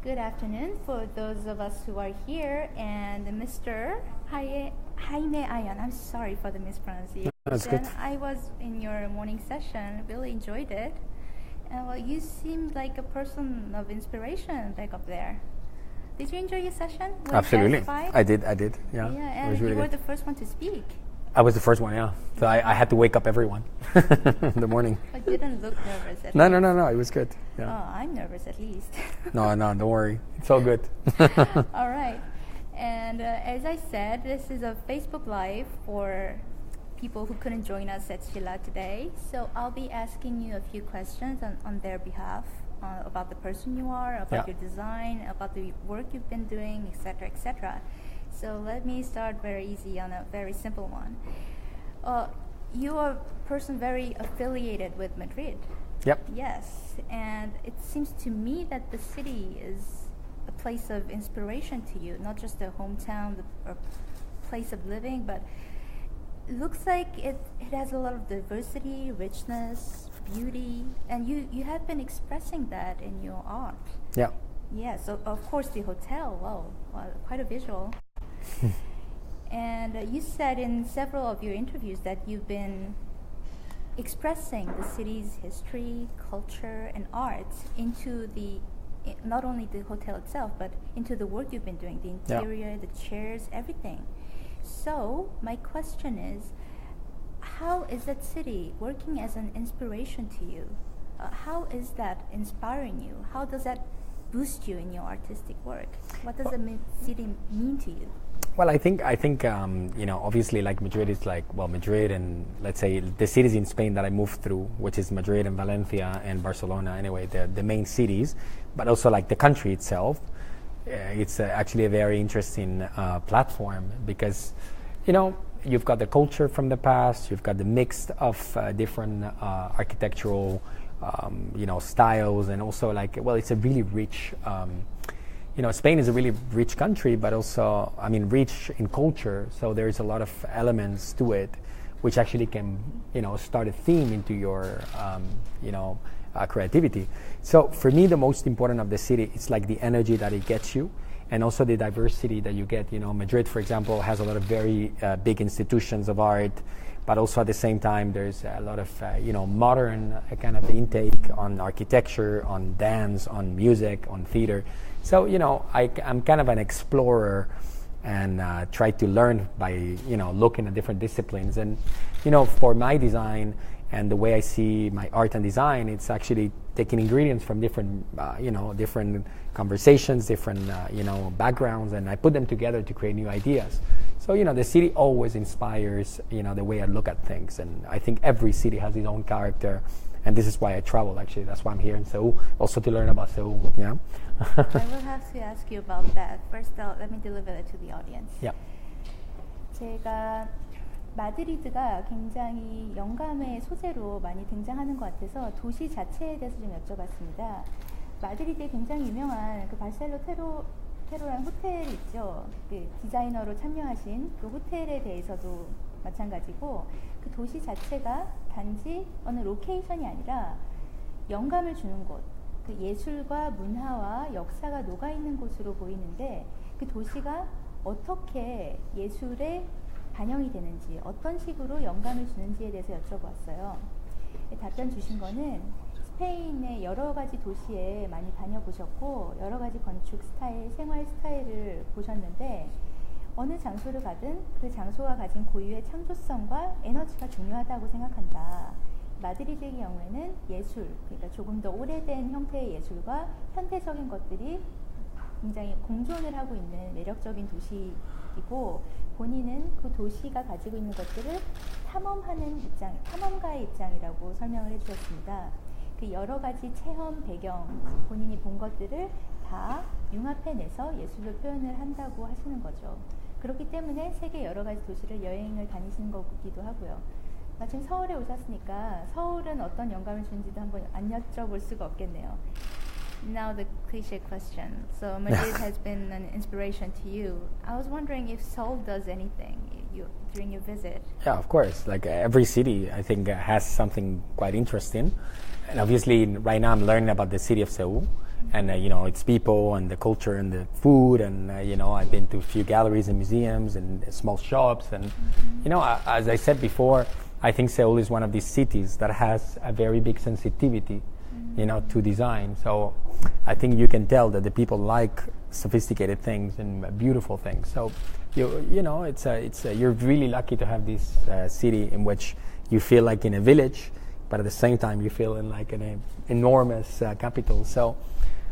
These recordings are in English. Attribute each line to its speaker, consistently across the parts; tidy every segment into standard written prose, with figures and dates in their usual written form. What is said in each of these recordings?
Speaker 1: Good afternoon for those of us who are here, and Mr. Jaime Ayan. I'm sorry for the mispronunciation.
Speaker 2: That's good.
Speaker 1: I was in your morning session, really enjoyed it. And well, you seemed like a person of inspiration back up there. Did you enjoy your session?
Speaker 2: Absolutely. I did. Yeah.
Speaker 1: Yeah, and
Speaker 2: really
Speaker 1: you were
Speaker 2: good.
Speaker 1: the first one to speak.
Speaker 2: I was the first one, yeah. So I had to wake up everyone in the morning.
Speaker 1: But you didn't look nervous at
Speaker 2: No. It
Speaker 1: least.
Speaker 2: was good. Yeah.
Speaker 1: Oh, I'm nervous at least.
Speaker 2: No, don't worry. It's all good.
Speaker 1: All right. And as I said, this is a Facebook Live for people who couldn't join us at Sheila today. So I'll be asking you a few questions on their behalf about the person you are, about your design, about the work you've been doing, etc., etc. So let me start very easy on a very simple one. You are a person very affiliated with Madrid.
Speaker 2: Yep.
Speaker 1: Yes, and it seems to me that the city is a place of inspiration to you, not just a hometown or place of living, but it looks like it has a lot of diversity, richness, beauty, and you have been expressing that in your art.
Speaker 2: Yeah.
Speaker 1: Yeah, so of course the hotel, wow, quite a visual. And you said in several of your interviews that you've been expressing the city's history, culture, and art into not only the hotel itself, but into the work you've been doing, the interior, the chairs, everything. So my question is, how is that city working as an inspiration to you? How is that inspiring you? How does that boost you in your artistic work? What does the city mean to you?
Speaker 2: Well, I think obviously, like Madrid is Madrid, and let's say the cities in Spain that I moved through, which is Madrid and Valencia and Barcelona. Anyway, the main cities, but also like the country itself. It's actually a very interesting platform because, you've got the culture from the past, you've got the mix of different architectural, styles, and also it's a really rich. Spain is a really rich country, but also, rich in culture. So there's a lot of elements to it, which actually can, start a theme into your, creativity. So for me, the most important of the city is like the energy that it gets you, and also the diversity that you get. Madrid, for example, has a lot of very big institutions of art, but also at the same time, there's a lot of, modern kind of intake on architecture, on dance, on music, on theater. So, I'm kind of an explorer and try to learn by, looking at different disciplines. And, for my design and the way I see my art and design, it's actually taking ingredients from different, different conversations, different, backgrounds, and I put them together to create new ideas. So, the city always inspires, the way I look at things. And I think every city has its own character. And this is why I travel, actually. That's why I'm here in Seoul, also to learn about Seoul. Yeah.
Speaker 1: I will have to ask you about that. First, let me deliver it to the audience.
Speaker 2: Yeah.
Speaker 1: 제가 마드리드가 굉장히 영감의 소재로 많이 등장하는 것 같아서 도시 자체에 대해서 좀 여쭤봤습니다. 마드리드에 굉장히 유명한 그 바셀로 테로라는 호텔이 있죠. 그 디자이너로 참여하신 그 호텔에 대해서도 마찬가지고 그 도시 자체가 단지 어느 로케이션이 아니라 영감을 주는 곳, 그 예술과 문화와 역사가 녹아있는 곳으로 보이는데 그 도시가 어떻게 예술에 반영이 되는지, 어떤 식으로 영감을 주는지에 대해서 여쭤보았어요. 답변 주신 거는 스페인의 여러 가지 도시에 많이 다녀보셨고 여러 가지 건축 스타일, 생활 스타일을 보셨는데 어느 장소를 가든 그 장소가 가진 고유의 창조성과 에너지가 중요하다고 생각한다. 마드리드의 경우에는 예술, 그러니까 조금 더 오래된 형태의 예술과 현대적인 것들이 굉장히 공존을 하고 있는 매력적인 도시이고 본인은 그 도시가 가지고 있는 것들을 탐험하는 입장, 탐험가의 입장이라고 설명을 해주셨습니다. 그 여러 가지 체험 배경, 본인이 본 것들을 다 융합해내서 예술로 표현을 한다고 하시는 거죠. 그렇기 때문에 세계 여러 가지 도시를 여행을 다니시는 거기도 하고요. 마침 서울에 오셨으니까 서울은 어떤 영감을 주는지도 한번 안 여쭤볼 수가 없겠네요. Now the cliche question. So Madrid has been an inspiration to you. I was wondering if Seoul does anything during your visit.
Speaker 2: Yeah, of course. Like every city, I think has something quite interesting. And obviously, right now I'm learning about the city of Seoul. And you know, it's people and the culture and the food, and you know, I've been to a few galleries and museums and small shops, and you know, as I said before, I think Seoul is one of these cities that has a very big sensitivity, you know, to design. So I think you can tell that the people like sophisticated things and beautiful things. So you know, you're really lucky to have this city in which you feel like in a village, but at the same time you feel in like an enormous capital. So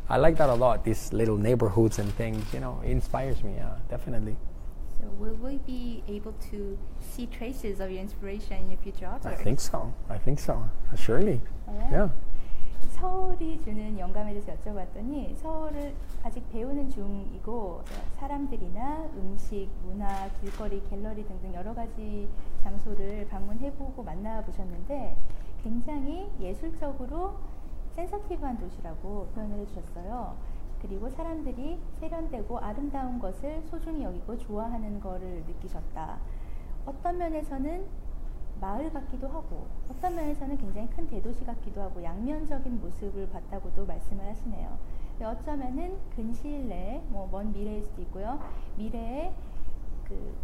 Speaker 2: I like that a lot. These little neighborhoods and things, you know, it inspires me. Definitely.
Speaker 1: So will we be able to see traces of your inspiration in your future artwork?
Speaker 2: I think so. Surely. Yeah.
Speaker 1: 서울이 주는 영감에 대해서 여쭤봤더니 서울을 아직 배우는 중이고 사람들이나 음식, 문화, 길거리, 갤러리 등등 여러 가지 장소를 방문해보고 만나보셨는데 굉장히 예술적으로 센서티브한 도시라고 표현을 해주셨어요. 그리고 사람들이 세련되고 아름다운 것을 소중히 여기고 좋아하는 거를 느끼셨다. 어떤 면에서는 마을 같기도 하고 어떤 면에서는 굉장히 큰 대도시 같기도 하고 양면적인 모습을 봤다고도 말씀을 하시네요. 어쩌면은 근시일 내에 먼 미래일 수도 있고요. 미래에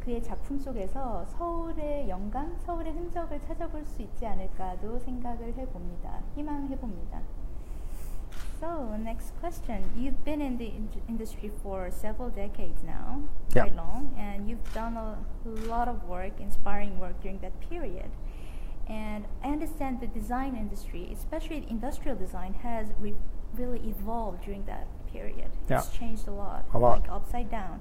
Speaker 1: 그의 작품 속에서 서울의 영감, 서울의 흔적을 찾아볼 수 있지 않을까도 생각을 해봅니다. 희망해봅니다. So, next question. You've been in the industry for several decades now, quite long, and you've done a lot of work, inspiring work during that period. And I understand the design industry, especially industrial design, has really evolved during that period. It's changed a lot, like upside down.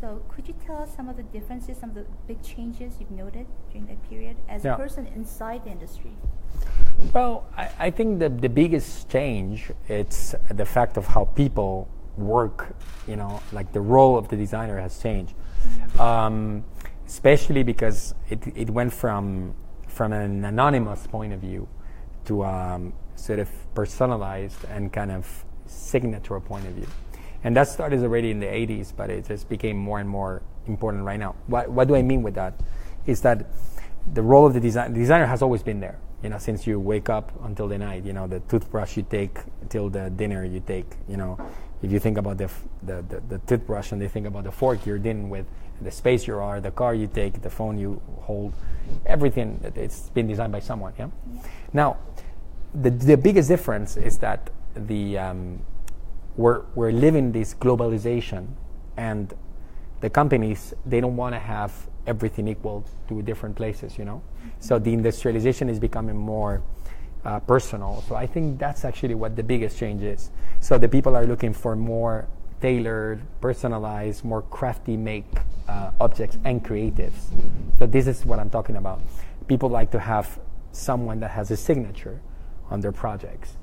Speaker 1: So could you tell us some of the differences, some of the big changes you've noted during that period as a person inside the industry?
Speaker 2: Well, I think the biggest change, it's the fact of how people work, you know, like the role of the designer has changed. Especially because it went from an anonymous point of view to sort of personalized and kind of signature point of view. And that started already in the 80s, but it just became more and more important right now. What do I mean with that? Is that the role of the designer has always been there. You know, since you wake up until the night, you know, the toothbrush you take till the dinner you take, you know, if you think about the toothbrush and they think about the fork you're dealing with, the space you are, the car you take, the phone you hold, everything, it's been designed by someone, yeah? Now, the biggest difference is that we're living this globalization, and the companies, they don't want to have everything equal to different places, you know? So the industrialization is becoming more personal. So I think that's actually what the biggest change is. So the people are looking for more tailored, personalized, more crafty make objects and creatives. So this is what I'm talking about. People like to have someone that has a signature on their projects.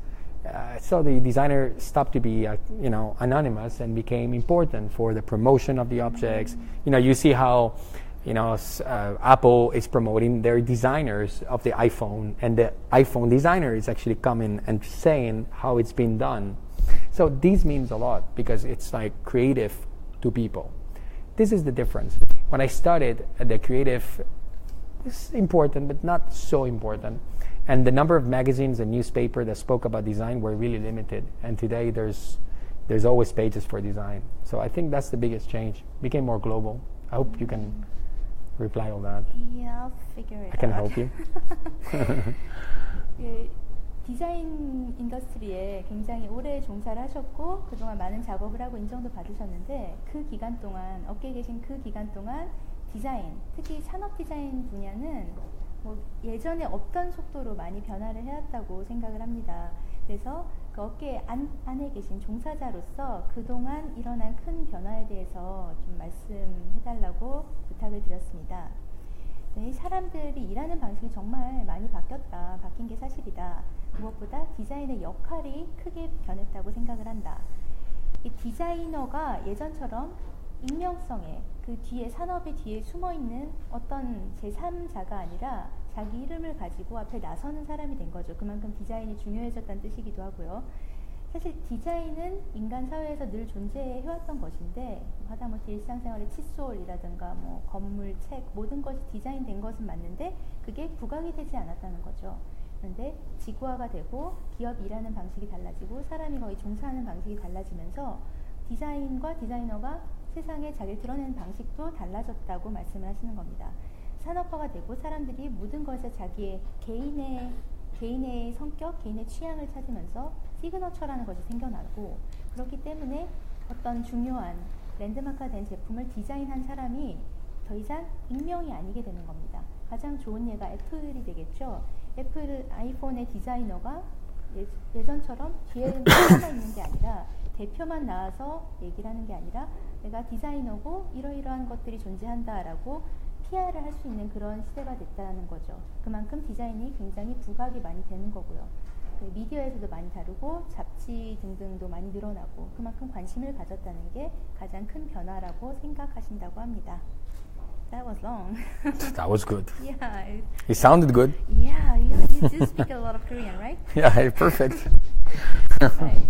Speaker 2: So the designer stopped to be, you know, anonymous and became important for the promotion of the objects. You know, you see how, you know, Apple is promoting their designers of the iPhone, and the iPhone designer is actually coming and saying how it's been done. So this means a lot because it's like creative to people. This is the difference. When I started, the creative is important, but not so important. And the number of magazines and newspapers that spoke about design were really limited. And today there's always pages for design. So I think that's the biggest change. It became more global. I hope you can reply all that.
Speaker 1: Yeah, I'll figure it out.
Speaker 2: I can help you.
Speaker 1: 디자인 인더스트리에 굉장히 오래 종사를 하셨고 그동안 많은 작업을 하고 인정도 받으셨는데 그 기간 동안, 업계에 계신 그 기간 동안 디자인, 특히 산업 디자인 분야는 예전에 없던 속도로 많이 변화를 해왔다고 생각을 합니다. 그래서 그 업계 안에 계신 종사자로서 그동안 일어난 큰 변화에 대해서 좀 말씀해달라고 부탁을 드렸습니다. 사람들이 일하는 방식이 정말 많이 바뀌었다. 바뀐 게 사실이다. 무엇보다 디자인의 역할이 크게 변했다고 생각을 한다. 이 디자이너가 예전처럼 익명성에 그 뒤에 산업의 뒤에 숨어있는 어떤 제3자가 아니라 자기 이름을 가지고 앞에 나서는 사람이 된 거죠. 그만큼 디자인이 중요해졌다는 뜻이기도 하고요. 사실 디자인은 인간 사회에서 늘 존재해왔던 것인데 하다못해 일상생활의 칫솔이라든가 건물, 책 모든 것이 디자인된 것은 맞는데 그게 부각이 되지 않았다는 거죠. 그런데 지구화가 되고 기업 일하는 방식이 달라지고 사람이 거의 종사하는 방식이 달라지면서 디자인과 디자이너가 세상에 자기를 드러내는 방식도 달라졌다고 말씀을 하시는 겁니다. 산업화가 되고 사람들이 모든 것에 자기의 개인의 성격, 개인의 취향을 찾으면서 시그너처라는 것이 생겨나고, 그렇기 때문에 어떤 중요한 랜드마크가 된 제품을 디자인한 사람이 더 이상 익명이 아니게 되는 겁니다. 가장 좋은 예가 애플이 되겠죠. 애플 아이폰의 디자이너가 예전처럼 뒤에 대표가 있는 게 아니라 대표만 나와서 얘기를 하는 게 아니라 내가 디자이너고 이러이러한 것들이 존재한다라고 PR을 할 수 있는 그런 시대가 됐다는 거죠. 그만큼 디자인이 굉장히 부각이 많이 되는 거고요. 미디어에서도 많이 다루고 잡지 등등도 많이 늘어나고 그만큼 관심을 가졌다는 게 가장 큰 변화라고 생각하신다고 합니다. That was long.
Speaker 2: That was good.
Speaker 1: Yeah.
Speaker 2: It sounded good.
Speaker 1: Yeah, you do speak a lot of Korean, right?
Speaker 2: Yeah, perfect.
Speaker 1: Right.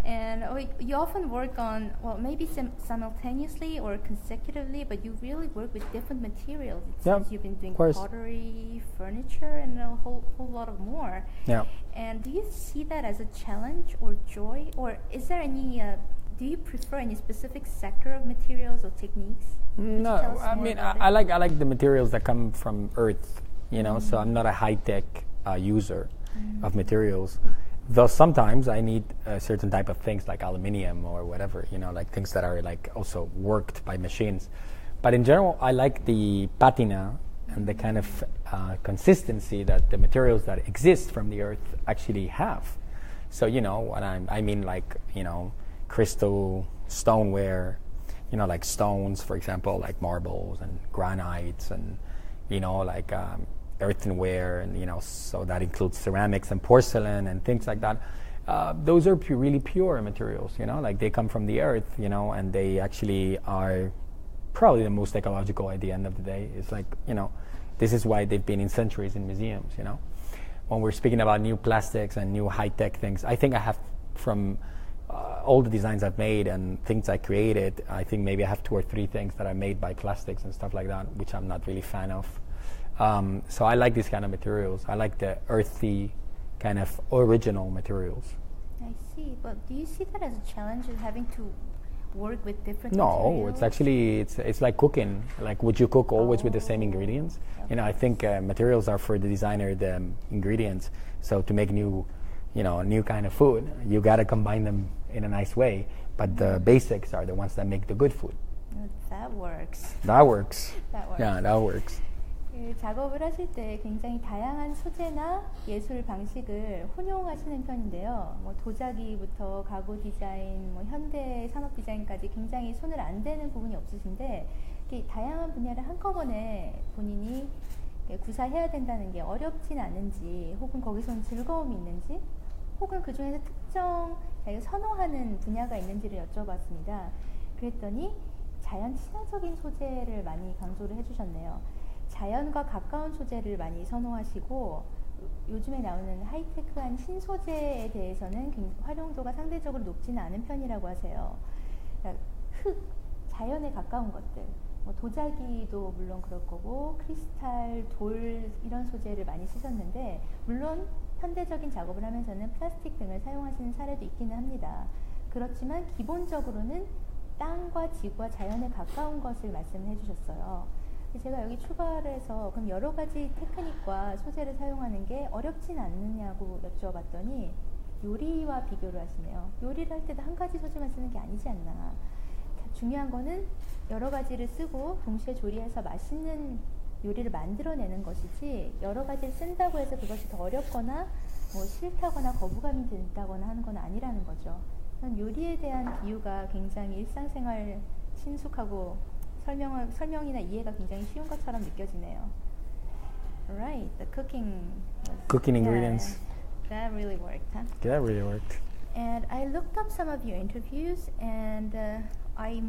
Speaker 1: And you often work on, well, maybe simultaneously or consecutively, but you really work with different materials. It seems you've been doing pottery, furniture, and a whole lot of more.
Speaker 2: Yeah.
Speaker 1: And do you see that as a challenge or joy? Or is there any, do you prefer any specific sector of materials or techniques?
Speaker 2: No, I mean, I like the materials that come from earth, you know, so I'm not a high-tech user of materials. Though sometimes I need a certain type of things like aluminium or whatever, you know, like things that are like also worked by machines. But in general, I like the patina and the kind of consistency that the materials that exist from the earth actually have. So, you know, what I mean like, you know, crystal stoneware, you know, like stones, for example, like marbles and granites and, you know, like earthenware, and you know, so that includes ceramics and porcelain and things like that. Those are really pure materials, you know, like they come from the earth, you know, and they actually are probably the most ecological at the end of the day. It's like, you know, this is why they've been in centuries in museums, you know. When we're speaking about new plastics and new high-tech things, I think I have, from all the designs I've made and things I created, I think maybe I have 2 or 3 things that are made by plastics and stuff like that, which I'm not really a fan of. So I like these kind of materials. I like the earthy kind of original materials.
Speaker 1: I see. But do you see that as a challenge, of having to work with different materials?
Speaker 2: No, it's actually, it's like cooking. Like, would you cook always with the same ingredients? Okay. You know, I think materials are for the designer, the ingredients. So to make new kind of food, you got to combine them in a nice way. But the basics are the ones that make the good food.
Speaker 1: That works.
Speaker 2: That works.
Speaker 1: That works.
Speaker 2: Yeah, that works.
Speaker 1: 작업을 하실 때 굉장히 다양한 소재나 예술 방식을 혼용하시는 편인데요. 뭐 도자기부터 가구 디자인, 뭐 현대 산업 디자인까지 굉장히 손을 안 대는 부분이 없으신데, 이렇게 다양한 분야를 한꺼번에 본인이 구사해야 된다는 게 어렵진 않은지, 혹은 거기서는 즐거움이 있는지, 혹은 그 중에서 특정 자기가 선호하는 분야가 있는지를 여쭤봤습니다. 그랬더니 자연 친화적인 소재를 많이 강조를 해주셨네요. 자연과 가까운 소재를 많이 선호하시고, 요즘에 나오는 하이테크한 신소재에 대해서는 활용도가 상대적으로 높지는 않은 편이라고 하세요. 그러니까 흙, 자연에 가까운 것들, 뭐 도자기도 물론 그럴 거고 크리스탈, 돌 이런 소재를 많이 쓰셨는데, 물론 현대적인 작업을 하면서는 플라스틱 등을 사용하시는 사례도 있기는 합니다. 그렇지만 기본적으로는 땅과 지구와 자연에 가까운 것을 말씀해 주셨어요. 제가 여기 출발을 해서 그럼 여러 가지 테크닉과 소재를 사용하는 게 어렵진 않느냐고 여쭤봤더니 요리와 비교를 하시네요. 요리를 할 때도 한 가지 소재만 쓰는 게 아니지 않나. 중요한 거는 여러 가지를 쓰고 동시에 조리해서 맛있는 요리를 만들어내는 것이지, 여러 가지를 쓴다고 해서 그것이 더 어렵거나 뭐 싫다거나 거부감이 든다거나 하는 건 아니라는 거죠. 요리에 대한 비유가 굉장히 일상생활 친숙하고 설명이나 이해가 굉장히 쉬운 것처럼 느껴지네요. Right, the cooking
Speaker 2: ingredients.
Speaker 1: That really worked, huh?
Speaker 2: That really worked.
Speaker 1: And I looked up some of your interviews, and I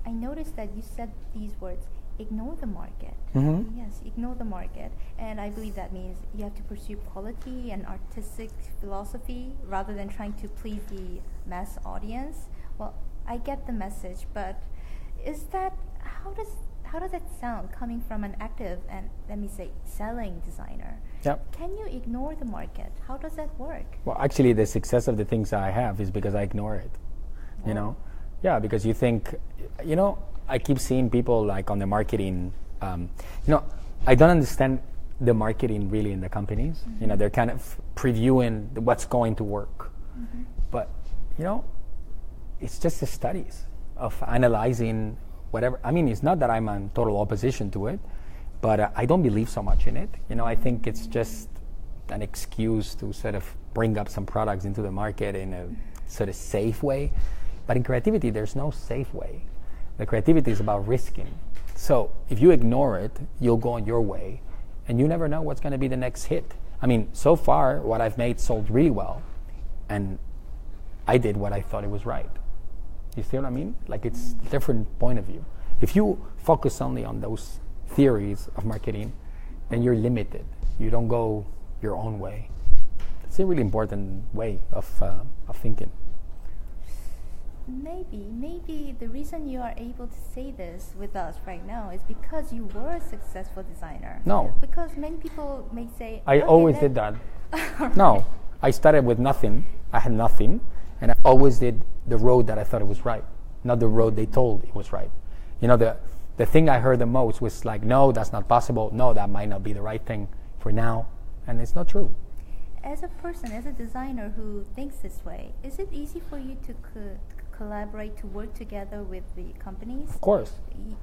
Speaker 1: noticed that you said these words: ignore the market.
Speaker 2: Mm-hmm.
Speaker 1: Yes, ignore the market. And I believe that means you have to pursue quality and artistic philosophy rather than trying to please the mass audience. Well, I get the message, but is that, how does it sound coming from an active and, let me say, selling designer?
Speaker 2: Yep.
Speaker 1: Can you ignore the market? How does that work?
Speaker 2: Well, actually, the success of the things I have is because I ignore it. You know, yeah, because you think, you know, I keep seeing people like on the marketing. You know, I don't understand the marketing really in the companies. Mm-hmm. You know, they're kind of previewing what's going to work, mm-hmm. but you know, it's just the studies of analyzing whatever. I mean, it's not that I'm in total opposition to it, but I don't believe so much in it. You know, I think it's just an excuse to sort of bring up some products into the market in a sort of safe way. But in creativity, there's no safe way. The creativity is about risking. So if you ignore it, you'll go on your way, and you never know what's going to be the next hit. I mean, so far, what I've made sold really well, and I did what I thought it was right. You see what I mean? Like, it's a different point of view. If you focus only on those theories of marketing, then you're limited. You don't go your own way. It's a really important way of thinking.
Speaker 1: Maybe the reason you are able to say this with us right now is because you were a successful designer.
Speaker 2: No.
Speaker 1: Because many people may say,
Speaker 2: I always did that. No. I started with nothing. I had nothing. And I always did the road that I thought it was right, not the road they told it was right. You know, the thing I heard the most was like, no, that's not possible. No, that might not be the right thing for now. And it's not true.
Speaker 1: As a person, as a designer who thinks this way, is it easy for you to collaborate, to work together with the companies?
Speaker 2: Of course.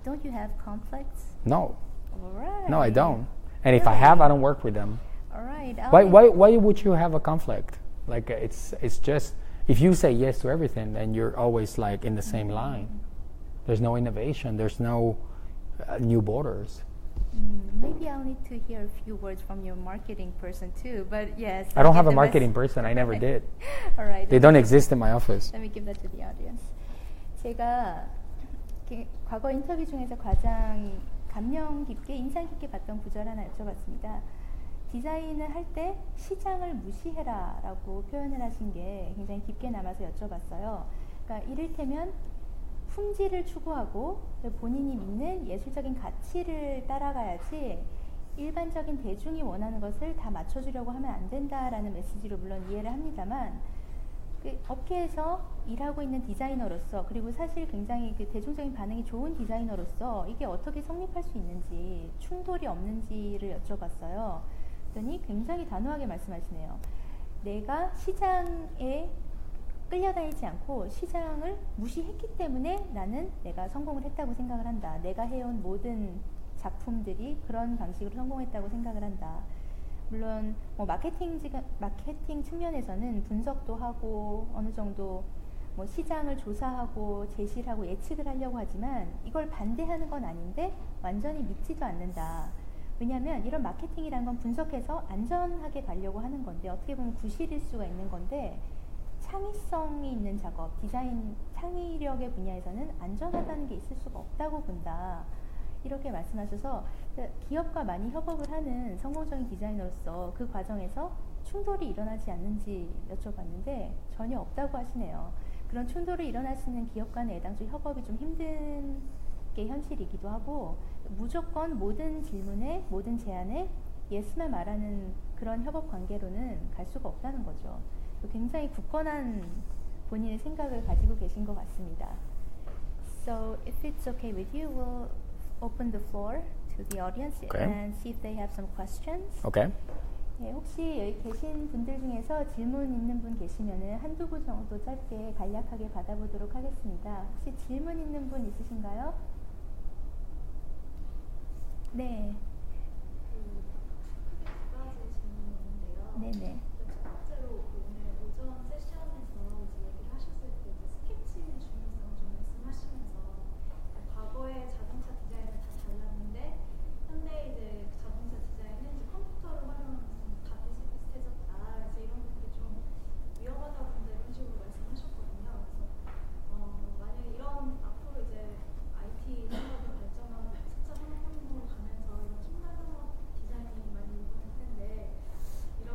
Speaker 1: Don't you have conflicts?
Speaker 2: No.
Speaker 1: All right.
Speaker 2: No, I don't. And if I have, I don't work with them.
Speaker 1: All right.
Speaker 2: Why would you have a conflict? Like, it's just, if you say yes to everything, then you're always like in the same line. There's no innovation. There's no new borders.
Speaker 1: Maybe I'll need to hear a few words from your marketing person too. But yes,
Speaker 2: I don't have a marketing person. I never did.
Speaker 1: All right.
Speaker 2: They don't exist in my office.
Speaker 1: Let me give that to the audience. 제가 과거 인터뷰 중에서 가장 감명 깊게, 인상 깊게 봤던 구절 하나 여쭤봤습니다. 디자인을 할 때 시장을 무시해라라고 표현을 하신 게 굉장히 깊게 남아서 여쭤봤어요. 그러니까 이를테면 품질을 추구하고 본인이 믿는 예술적인 가치를 따라가야지 일반적인 대중이 원하는 것을 다 맞춰주려고 하면 안 된다라는 메시지로 물론 이해를 합니다만, 그 업계에서 일하고 있는 디자이너로서, 그리고 사실 굉장히 그 대중적인 반응이 좋은 디자이너로서 이게 어떻게 성립할 수 있는지, 충돌이 없는지를 여쭤봤어요. 그랬더니 굉장히 단호하게 말씀하시네요. 내가 시장에 끌려다니지 않고 시장을 무시했기 때문에 나는 내가 성공을 했다고 생각을 한다. 내가 해온 모든 작품들이 그런 방식으로 성공했다고 생각을 한다. 물론 뭐 마케팅 측면에서는 분석도 하고 어느 정도 뭐 시장을 조사하고 제시를 하고 예측을 하려고 하지만 이걸 반대하는 건 아닌데 완전히 믿지도 않는다. 왜냐하면 이런 마케팅이란 건 분석해서 안전하게 가려고 하는 건데, 어떻게 보면 구실일 수가 있는 건데, 창의성이 있는 작업, 디자인 창의력의 분야에서는 안전하다는 게 있을 수가 없다고 본다. 이렇게 말씀하셔서 기업과 많이 협업을 하는 성공적인 디자이너로서 그 과정에서 충돌이 일어나지 않는지 여쭤봤는데 전혀 없다고 하시네요. 그런 충돌이 일어날 수 있는 기업 간의 애당초 협업이 좀 힘든 게 현실이기도 하고, 무조건 모든 질문에, 모든 제안에 예스만 말하는 그런 협업 관계로는 갈 수가 없다는 거죠. 굉장히 굳건한 본인의 생각을 가지고 계신 것 같습니다. So if it's okay with you, we'll open the floor to the audience and see if they have some questions.
Speaker 2: Okay.
Speaker 1: 네, 혹시 여기 계신 분들 중에서 질문 있는 분 계시면은 한두 분 정도 짧게 간략하게 받아보도록 하겠습니다. 혹시 질문 있는 분 있으신가요? 네.
Speaker 3: 두 가지 질문이 있는데요.
Speaker 1: 네네.
Speaker 3: 첫 번째로 오늘 오전 세션에서 이제 얘기를 하셨을 때 스케치의 중요성을 좀 말씀하시면서 과거에 자동차 디자인은 다 잘났는데 현대 이제 자동차 디자인은 이제 컴퓨터를 활용하면서 다 비슷비슷해졌다. 그래서 이런 것들이 좀 위험하다고 본다 이런 식으로 말씀하셨거든요. 그래서 만약에 이런 앞으로 이제 IT 산업이 발전하고 4차 산업혁명으로 가면서 이런 첨단 산업 디자인이 많이 요구할 텐데 이런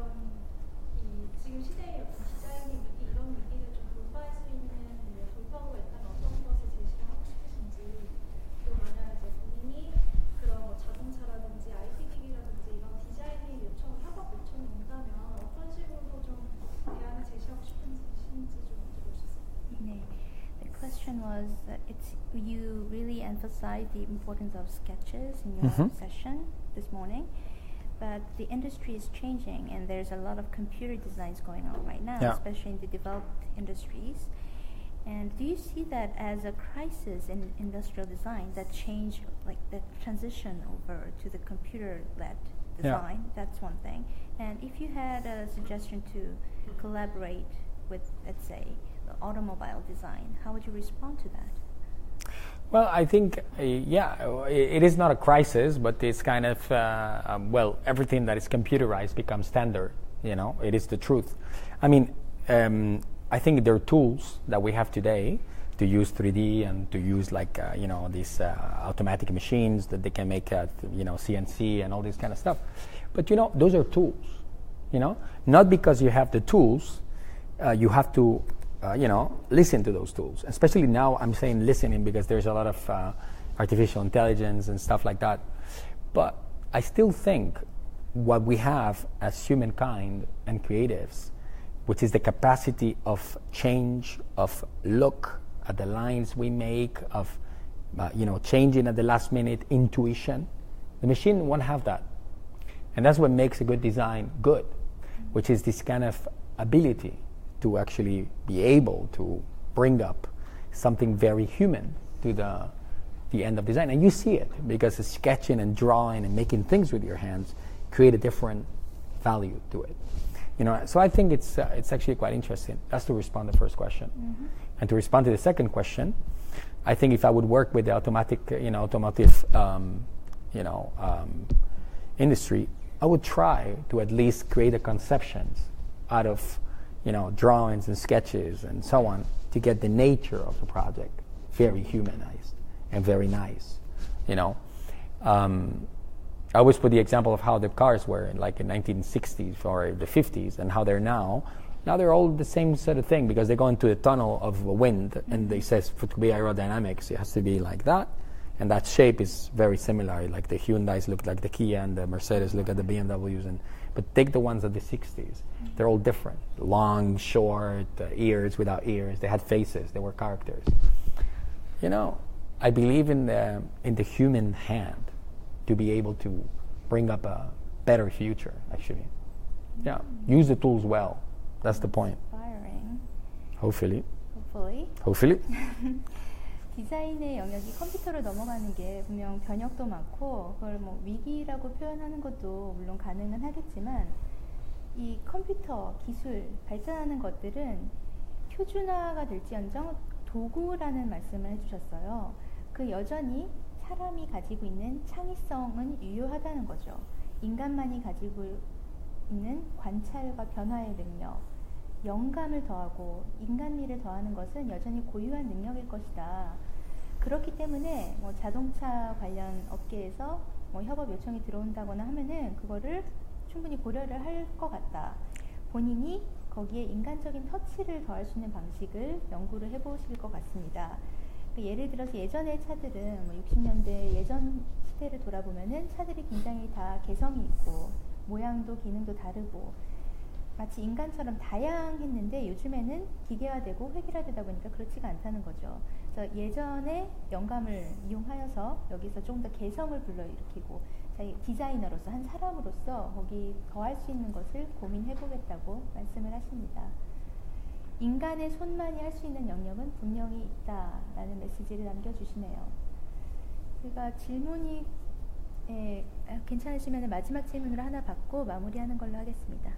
Speaker 1: question was, you really emphasized the importance of sketches in your session this morning, but the industry is changing and there's a lot of computer designs going on right now, especially in the developed industries. And do you see that as a crisis in industrial design, that change, like that transition over to the computer-led design? That's one thing. And if you had a suggestion to collaborate with, let's say, the automobile design, how would you respond to that?
Speaker 2: Well, I think, it is not a crisis, but it's kind of, everything that is computerized becomes standard, it is the truth. I mean, I think there are tools that we have today to use 3D and to use these automatic machines that they can make, CNC and all this kind of stuff. But, those are tools, not because you have the tools, you have to listen to those tools. Especially now, I'm saying listening because there's a lot of artificial intelligence and stuff like that. But I still think what we have as humankind and creatives, which is the capacity of change, of look at the lines we make, of changing at the last minute, intuition. The machine won't have that. And that's what makes a good design good, which is this kind of ability to actually be able to bring up something very human to the end of design. And you see it because sketching and drawing and making things with your hands create a different value to it. So I think it's actually quite interesting. That's to respond to the first question. And to respond to the second question, I think if I would work with the automotive industry, I would try to at least create a conceptions out of drawings and sketches and so on to get the nature of the project very humanized and very nice. I always put the example of how the cars were in 1960s or the 50s and how they're now. Now they're all the same sort of thing because they go into a tunnel of wind and they says to be aerodynamics, it has to be like that. And that shape is very similar. Like the Hyundais look like the Kia and the Mercedes look at the BMWs. But take the ones of the 60s. They're all different. Long, short, ears without ears. They had faces. They were characters. I believe in the human hand to be able to bring up a better future, actually. Yeah, use the tools well. That's the point.
Speaker 1: Inspiring.
Speaker 2: Hopefully.
Speaker 1: Hopefully. 디자인의 영역이 컴퓨터로 넘어가는 게 분명 변혁도 많고 그걸 뭐 위기라고 표현하는 것도 물론 가능은 하겠지만 이 컴퓨터 기술 발전하는 것들은 표준화가 될지언정 도구라는 말씀을 해주셨어요. 그 여전히 사람이 가지고 있는 창의성은 유효하다는 거죠. 인간만이 가지고 있는 관찰과 변화의 능력, 영감을 더하고 인간미를 더하는 것은 여전히 고유한 능력일 것이다. 그렇기 때문에 뭐 자동차 관련 업계에서 뭐 협업 요청이 들어온다거나 하면은 그거를 충분히 고려를 할 것 같다. 본인이 거기에 인간적인 터치를 더할 수 있는 방식을 연구를 해보실 것 같습니다. 예를 들어서 예전의 차들은 뭐 60년대 예전 시대를 돌아보면은 차들이 굉장히 다 개성이 있고 모양도 기능도 다르고 마치 인간처럼 다양했는데 요즘에는 기계화되고 획일화되다 보니까 그렇지가 않다는 거죠. 그래서 예전의 영감을 이용하여서 여기서 좀 더 개성을 불러일으키고 디자이너로서 한 사람으로서 거기 더할 수 있는 것을 고민해보겠다고 말씀을 하십니다. 인간의 손만이 할 수 있는 영역은 분명히 있다라는 메시지를 남겨주시네요. 제가 질문이 괜찮으시면 마지막 질문으로 하나 받고 마무리하는 걸로 하겠습니다.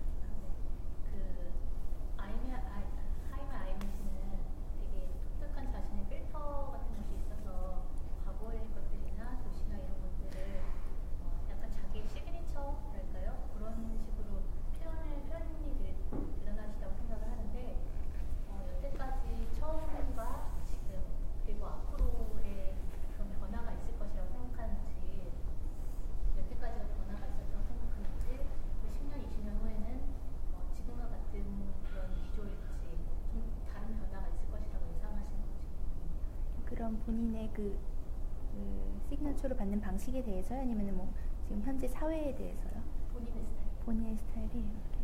Speaker 1: 그런 본인의 그 시그너처로 받는 방식에 대해서요? 아니면 뭐 지금 현재 사회에 대해서요?
Speaker 3: 본인의 스타일.
Speaker 1: 본인의 스타일이 이렇게.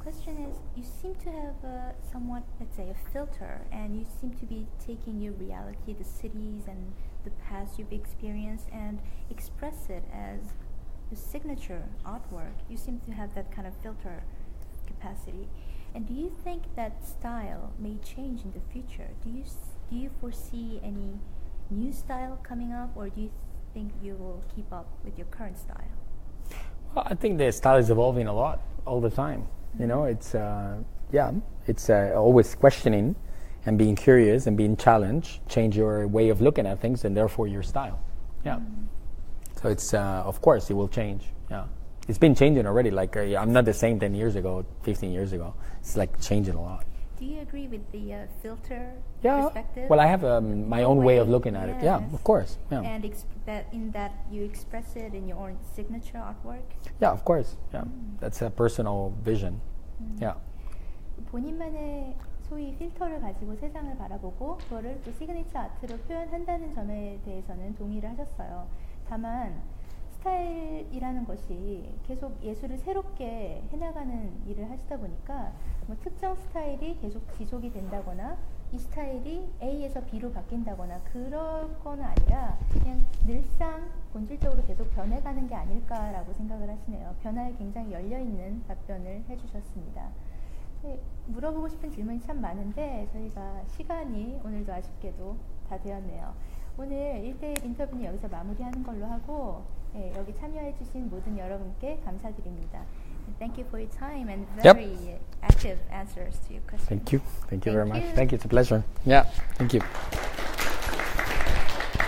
Speaker 1: question is, you seem to have a somewhat, let's say, a filter, and you seem to be taking your reality, the cities and the past you've experienced, and express it as your signature artwork. You seem to have that kind of filter capacity. And do you think that style may change in the future? Do you foresee any new style coming up, or do you think you will keep up with your current style?
Speaker 2: Well, I think the style is evolving a lot all the time. You know, it's always questioning and being curious and being challenged, change your way of looking at things and therefore your style. Yeah. So it's, of course, it will change. Yeah. It's been changing already. Like, I'm not the same 10 years ago, 15 years ago. It's like changing a lot.
Speaker 1: Do you agree with the filter
Speaker 2: Yeah.
Speaker 1: perspective?
Speaker 2: Well, I have my own way of looking at it. Yeah,
Speaker 1: Yes.
Speaker 2: of course. Yeah.
Speaker 1: And that you express it in your own signature artwork?
Speaker 2: Yeah, of course. Yeah. That's a personal vision. Yeah.
Speaker 1: 본인만의 소위 필터를 가지고 세상을 바라보고 그거를 또 시그니처 아트로 표현한다는 점에 대해서는 동의를 하셨어요. 다만 스타일이라는 것이 계속 예술을 새롭게 해나가는 일을 하시다 보니까 뭐 특정 스타일이 계속 지속이 된다거나 이 스타일이 A에서 B로 바뀐다거나 그럴 거는 아니라 그냥 늘상 본질적으로 계속 변해가는 게 아닐까라고 생각을 하시네요. 변화에 굉장히 열려있는 답변을 해주셨습니다. 물어보고 싶은 질문이 참 많은데 저희가 시간이 오늘도 아쉽게도 다 되었네요. 오늘 1대1 인터뷰는 여기서 마무리하는 걸로 하고 여기 참여해주신 모든 여러분께 감사드립니다. Thank you for your time and very active answers to your questions.
Speaker 2: Thank you. Thank you very much. Thank you. It's a pleasure. Yeah. Thank you.